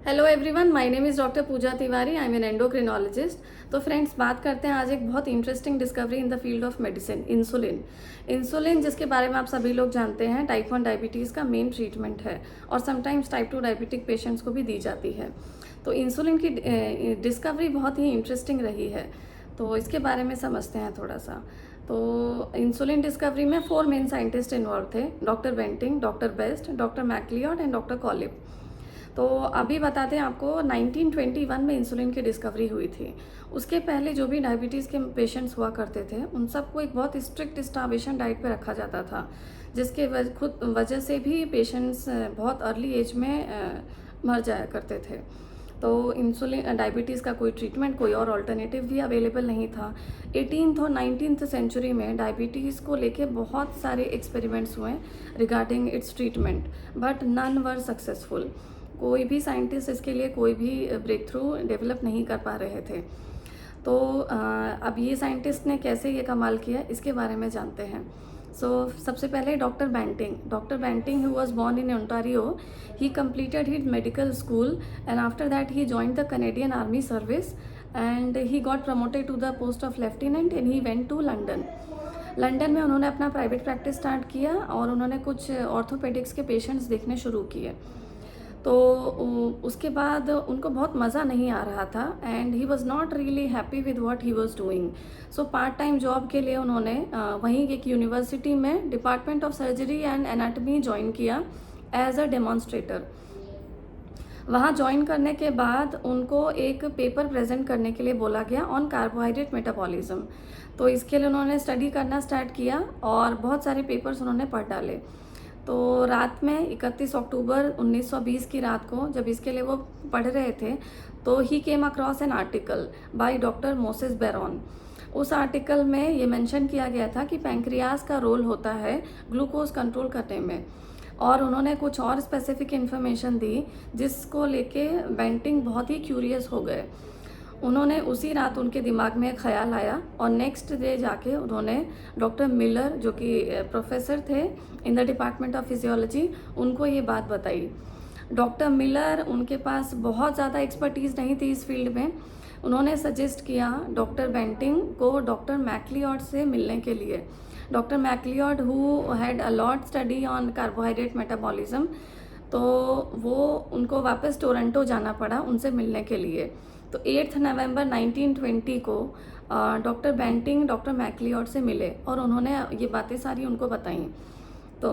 Hello everyone, my name is doctor Pooja Tiwari. I am an endocrinologist. तो friends, बात करते हैं आज एक बहुत interesting discovery in the field of medicine, insulin. Insulin, जिसके बारे में आप सभी लोग जानते हैं, टाइप 1 डायबिटीज़ का मेन ट्रीटमेंट है और समटाइम्स टाइप 2 डायबिटिक पेशेंट्स को भी दी जाती है। तो इंसुलिन की डिस्कवरी बहुत ही इंटरेस्टिंग रही है, तो इसके बारे में समझते हैं थोड़ा सा। तो इंसुलिन डिस्कवरी में 4 मेन साइंटिस्ट इन्वॉल्व थे: doctor Banting, doctor Best, doctor Macleod and doctor Collip. तो अभी बताते हैं आपको, 1921 में इंसुलिन की डिस्कवरी हुई थी। उसके पहले जो भी डायबिटीज़ के पेशेंट्स हुआ करते थे, उन सबको एक बहुत स्ट्रिक्ट स्टार्वेशन डाइट पे रखा जाता था, जिसके खुद वजह से भी पेशेंट्स बहुत अर्ली एज में मर जाया करते थे। तो इंसुलिन डायबिटीज़ का कोई ट्रीटमेंट, कोई और ऑल्टरनेटिव भी अवेलेबल नहीं था। 18th और 19th सेंचुरी में डायबिटीज़ को लेके बहुत सारे एक्सपेरिमेंट्स हुए regarding its treatment, but none were successful. कोई भी साइंटिस्ट इसके लिए कोई भी ब्रेक थ्रू डेवलप नहीं कर पा रहे थे। तो अब ये साइंटिस्ट ने कैसे ये कमाल किया, इसके बारे में जानते हैं। सबसे पहले doctor Banting who was born in Ontario, he completed his medical school and after that he joined the Canadian Army service and he got promoted to the post of lieutenant and he went to London। London में उन्होंने अपना private practice start किया और उन्होंने कुछ orthopaedics के patients देखने शुरू किए। तो उसके बाद उनको बहुत मज़ा नहीं आ रहा था and he was not really happy with what he was doing. So part time job के लिए उन्होंने वहीं एक यूनिवर्सिटी में department of surgery and anatomy join किया एज अ डेमॉन्स्ट्रेटर। वहाँ ज्वाइन करने के बाद उनको एक पेपर प्रेजेंट करने के लिए बोला गया ऑन कार्बोहाइड्रेट मेटाबॉलिज्म। तो इसके लिए उन्होंने स्टडी करना स्टार्ट किया और बहुत सारे पेपर्स उन्होंने पढ़ डाले। तो रात में 31 अक्टूबर 1920 की रात को, जब इसके लिए वो पढ़ रहे थे, तो ही came across an article by doctor Moses Barron. उस आर्टिकल में ये मेंशन किया गया था कि पैंक्रियाज का रोल होता है ग्लूकोज कंट्रोल करने में, और उन्होंने कुछ और स्पेसिफिक इन्फॉर्मेशन दी जिसको लेके बेंटिंग बहुत ही क्यूरियस हो गए। उन्होंने उसी रात, उनके दिमाग में एक ख्याल आया और नेक्स्ट डे जाके उन्होंने डॉक्टर मिलर, जो कि प्रोफेसर थे in the department of physiology, उनको ये बात बताई। डॉक्टर मिलर, उनके पास बहुत ज़्यादा एक्सपर्टीज़ नहीं थी इस फील्ड में। उन्होंने सजेस्ट किया डॉक्टर बेंटिंग को डॉक्टर मैक्लियॉड से मिलने के लिए। Doctor Macleod who had a lot study on carbohydrate metabolism, तो वो उनको वापस टोरंटो जाना पड़ा उनसे मिलने के लिए। तो 8 नवंबर 1920 को डॉक्टर बेंटिंग डॉक्टर मैक्लियॉड से मिले और उन्होंने ये बातें सारी उनको बताई। तो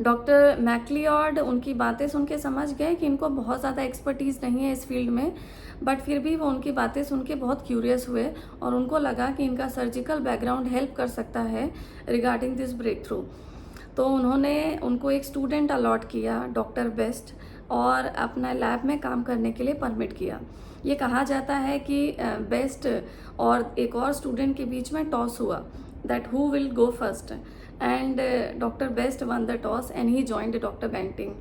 डॉक्टर मैक्लियॉड उनकी बातें सुन के समझ गए कि इनको बहुत ज़्यादा एक्सपर्टीज़ नहीं है इस फील्ड में, बट फिर भी वो उनकी बातें सुन के बहुत क्यूरियस हुए और उनको लगा कि इनका सर्जिकल बैकग्राउंड हेल्प कर सकता है रिगार्डिंग दिस ब्रेक थ्रू। तो उन्होंने उनको एक स्टूडेंट अलॉट किया, डॉक्टर बेस्ट, और अपना लैब में काम करने के लिए परमिट किया। ये कहा जाता है कि बेस्ट और एक और स्टूडेंट के बीच में टॉस हुआ, that who will go first, and doctor Best won the toss and he joined doctor Banting.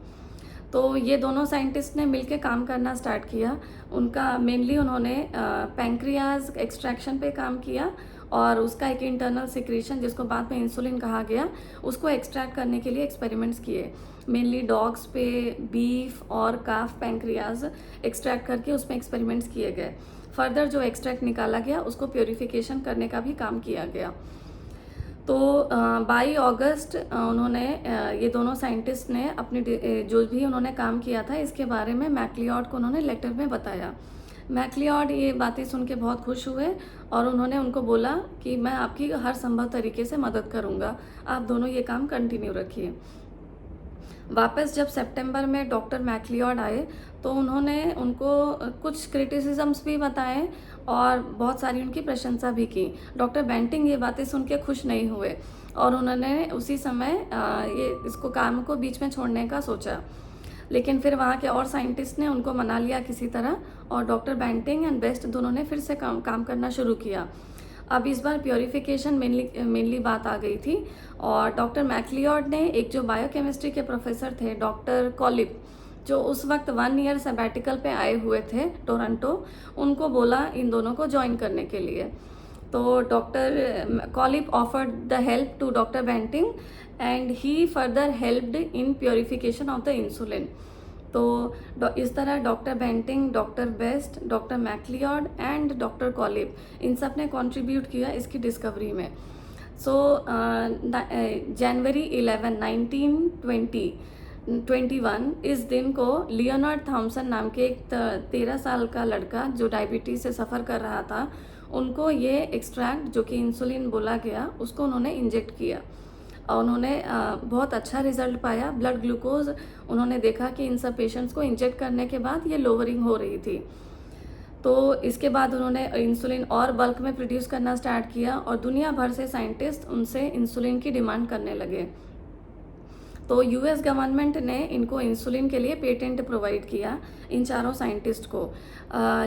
तो ये दोनों साइंटिस्ट ने मिलकर काम करना स्टार्ट किया। उनका मेनली उन्होंने पैंक्रियाज एक्सट्रैक्शन पे काम किया और उसका एक इंटरनल सिक्रीशन, जिसको बाद में इंसुलिन कहा गया, उसको एक्सट्रैक्ट करने के लिए एक्सपेरिमेंट्स किए। मेनली डॉग्स पे बीफ और काफ पैंक्रियाज एक्सट्रैक्ट करके उसमें एक्सपेरिमेंट्स किए गए। फर्दर जो एक्सट्रैक्ट निकाला गया उसको प्योरीफिकेशन करने का भी काम किया गया। तो 22 अगस्त उन्होंने ये दोनों साइंटिस्ट ने अपनी जो भी उन्होंने काम किया था इसके बारे में मैक्लियॉड को उन्होंने लेटर में बताया। मैक्लियॉड ये बातें सुन के बहुत खुश हुए और उन्होंने उनको बोला कि मैं आपकी हर संभव तरीके से मदद करूंगा, आप दोनों ये काम कंटिन्यू रखिए। वापस जब सितंबर में डॉक्टर मैक्लियॉड आए तो उन्होंने उनको कुछ क्रिटिसिजम्स भी बताए और बहुत सारी उनकी प्रशंसा भी की। डॉक्टर बेंटिंग ये बातें सुन के खुश नहीं हुए और उन्होंने उसी समय ये इसको काम को बीच में छोड़ने का सोचा, लेकिन फिर वहाँ के और साइंटिस्ट ने उनको मना लिया किसी तरह और डॉक्टर बेंटिंग एंड बेस्ट दोनों ने फिर से काम करना शुरू किया। अब इस बार प्योरीफिकेशन मेनली बात आ गई थी और डॉक्टर मैक्लियॉड ने एक जो बायोकेमिस्ट्री के प्रोफेसर थे डॉक्टर कॉलिप, जो उस वक्त 1 ईयर सबैटिकल पे आए हुए थे टोरंटो, उनको बोला इन दोनों को ज्वाइन करने के लिए। तो doctor Collip offered the help to doctor Banting and he further helped in purification of the insulin. तो इस तरह doctor Banting, doctor Best, doctor Macleod and doctor Collip इन सब ने कंट्रीब्यूट किया इसकी डिस्कवरी में। सो जनवरी 11 1921 इस दिन को लियोनार्ड थॉमसन नाम के एक 13 साल का लड़का जो डायबिटीज़ से सफ़र कर रहा था, उनको ये एक्सट्रैक्ट जो कि इंसुलिन बोला गया उसको उन्होंने इंजेक्ट किया और उन्होंने बहुत अच्छा रिजल्ट पाया। ब्लड ग्लूकोज उन्होंने देखा कि इन सब पेशेंट्स को इंजेक्ट करने के बाद ये लोअरिंग हो रही थी। तो इसके बाद उन्होंने इंसुलिन और बल्क में प्रोड्यूस करना स्टार्ट किया और दुनिया भर से साइंटिस्ट उनसे इंसुलिन की डिमांड करने लगे। तो यूएस गवर्नमेंट ने इनको इंसुलिन के लिए पेटेंट प्रोवाइड किया इन चारों साइंटिस्ट को।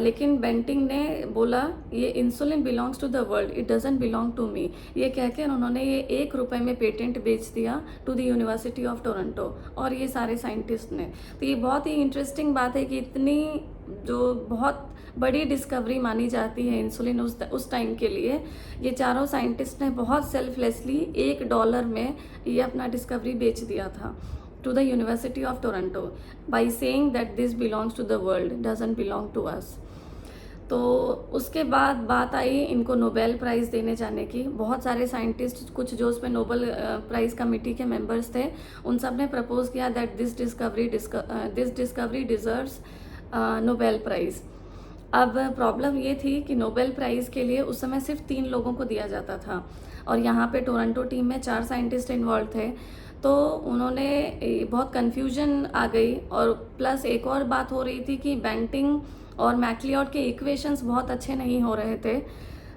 लेकिन बेंटिंग ने बोला ये insulin belongs to the world, it doesn't belong to me, ये कहकर उन्होंने ये ₹1 में पेटेंट बेच दिया to the University of Toronto और ये सारे साइंटिस्ट ने। तो ये बहुत ही इंटरेस्टिंग बात है कि इतनी जो बहुत बड़ी डिस्कवरी मानी जाती है इंसुलिन उस टाइम के लिए, ये चारों साइंटिस्ट ने बहुत सेल्फलेसली $1 में ये अपना डिस्कवरी बेच दिया था to the University of Toronto by saying that this belongs to the world, doesn't belong to us. तो उसके बाद बात आई इनको नोबेल प्राइज़ देने जाने की। बहुत सारे साइंटिस्ट, कुछ जो उसमें नोबेल प्राइज़ कमेटी के मेंबर्स थे, उन सब ने प्रपोज किया that this discovery deserves Nobel prize. अब प्रॉब्लम ये थी कि नोबेल प्राइज़ के लिए उस समय सिर्फ 3 लोगों को दिया जाता था और यहाँ पे टोरंटो टीम में 4 साइंटिस्ट इन्वॉल्व थे। तो उन्होंने बहुत कन्फ्यूजन आ गई और प्लस एक और बात हो रही थी कि बेंटिंग और मैक्लियॉड के इक्वेशंस बहुत अच्छे नहीं हो रहे थे।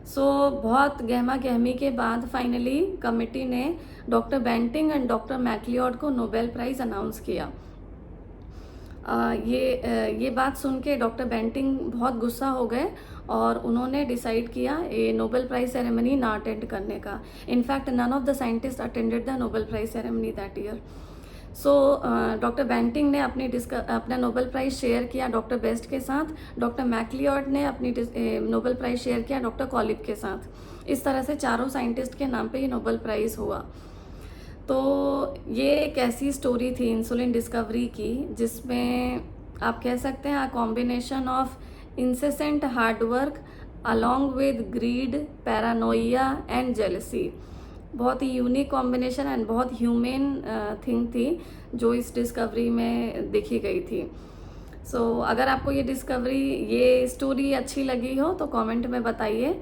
सो बहुत गहमा गहमी के बाद फाइनली कमेटी ने डॉक्टर बेंटिंग एंड डॉक्टर मैक्लियॉड को नोबेल प्राइज़ अनाउंस किया। ये बात सुन के डॉक्टर बेंटिंग बहुत गुस्सा हो गए और उन्होंने डिसाइड किया ये नोबेल प्राइज़ सेरेमनी ना अटेंड करने का। In fact none of the scientist attended the Nobel Prize ceremony that year. So doctor Banting ने अपना नोबेल प्राइज़ शेयर किया डॉक्टर बेस्ट के साथ, डॉक्टर मैक्लियॉड ने अपनी नोबेल प्राइज़ शेयर किया डॉक्टर कॉलिब के साथ। इस तरह से चारों साइंटिस्ट के नाम पे ये नोबेल प्राइज़ हुआ। तो ये एक ऐसी स्टोरी थी इंसुलिन डिस्कवरी की जिसमें आप कह सकते हैं combination of incessant hard work along with greed, paranoia and jealousy. बहुत ही यूनिक कॉम्बिनेशन एंड बहुत ह्यूमन थिंग थी जो इस डिस्कवरी में देखी गई थी। सो अगर आपको ये स्टोरी अच्छी लगी हो तो कमेंट में बताइए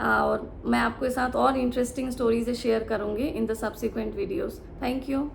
और मैं आपके साथ और इंटरेस्टिंग स्टोरीज शेयर करूँगी in the subsequent videos. Thank you.